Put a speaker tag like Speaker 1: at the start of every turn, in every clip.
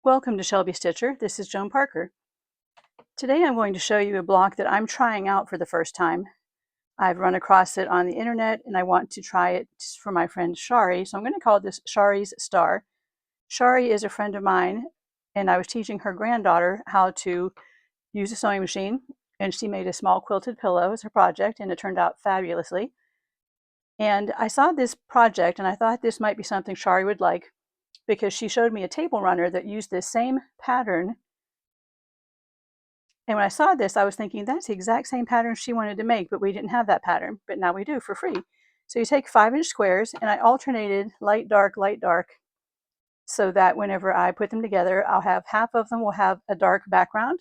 Speaker 1: Welcome to Shelby Stitcher. This is Joan Parker. Today I'm going to show you a block that I'm trying out for the first time. I've run across it on the internet and I want to try it for my friend Shari, so I'm going to call this Shari's Star. Shari is a friend of mine and I was teaching her granddaughter how to use a sewing machine, and she made a small quilted pillow as her project and it turned out fabulously. And I saw this project and I thought this might be something Shari would like because she showed me a table runner that used this same pattern. And when I saw this, I was thinking that's the exact same pattern she wanted to make, but we didn't have that pattern, but now we do for free. So you take 5-inch squares, and I alternated light, dark, so that whenever I put them together, I'll have half of them will have a dark background,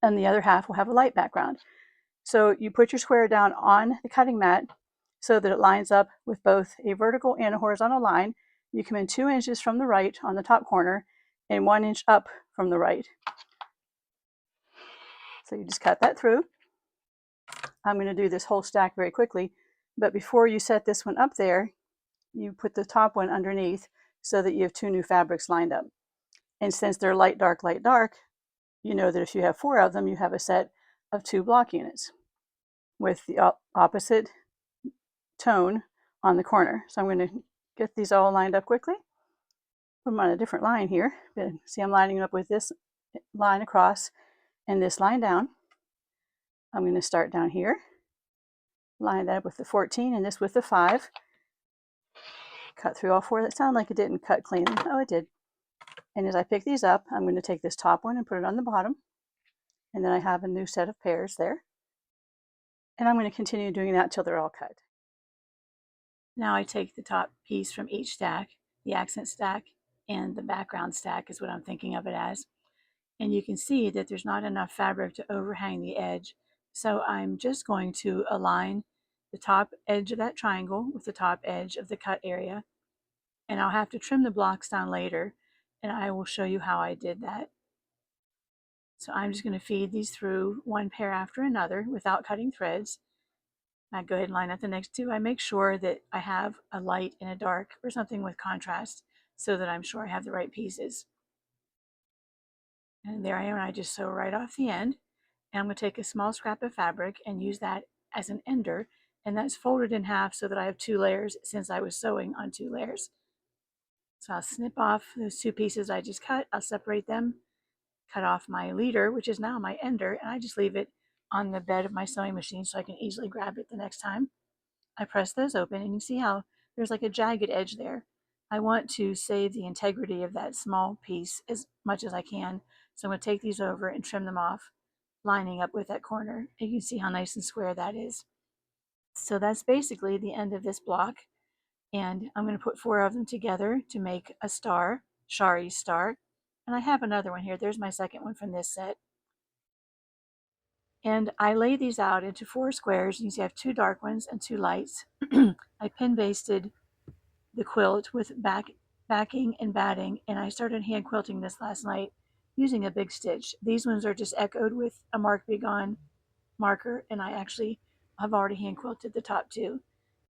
Speaker 1: and the other half will have a light background. So you put your square down on the cutting mat so that it lines up with both a vertical and a horizontal line. You come in 2 inches from the right on the top corner and 1 inch up from the right. So you just cut that through. I'm going to do this whole stack very quickly, but before you set this one up there, you put the top one underneath so that you have 2 new fabrics lined up. And since they're light, dark, you know that if you have 4 of them, you have a set of 2 block units with the opposite tone on the corner. So I'm going to get these all lined up quickly. Put them on a different line here. But see, I'm lining up with this line across and this line down. I'm going to start down here, line that up with the 14 and this with the 5. Cut through all 4. That sounded like it didn't cut cleanly. Oh, it did. And as I pick these up, I'm going to take this top one and put it on the bottom. And then I have a new set of pairs there. And I'm going to continue doing that until they're all cut. Now I take the top piece from each stack, the accent stack and the background stack is what I'm thinking of it as. And you can see that there's not enough fabric to overhang the edge. So I'm just going to align the top edge of that triangle with the top edge of the cut area. And I'll have to trim the blocks down later, and I will show you how I did that. So I'm just going to feed these through one pair after another without cutting threads. I go ahead and line up the next 2. I make sure that I have a light and a dark or something with contrast so that I'm sure I have the right pieces. And there I am, and I just sew right off the end. And I'm going to take a small scrap of fabric and use that as an ender, and that's folded in half so that I have 2 layers since I was sewing on 2 layers. So I'll snip off those 2 pieces I just cut. I'll separate them, cut off my leader, which is now my ender, and I just leave it on the bed of my sewing machine so I can easily grab it the next time. I press those open, and you see how there's like a jagged edge there. I want to save the integrity of that small piece as much as I can, so I'm going to take these over and trim them off, lining up with that corner. And you can see how nice and square that is. So that's basically the end of this block. And I'm going to put 4 of them together to make a star, Shari's star. And I have another one here. There's my second one from this set. And I lay these out into 4 squares. You see I have 2 dark ones and 2 lights. I pin basted the quilt with backing and batting, and I started hand quilting this last night using a big stitch. These ones are just echoed with a Mark Be Gone marker, and I actually have already hand quilted the top 2.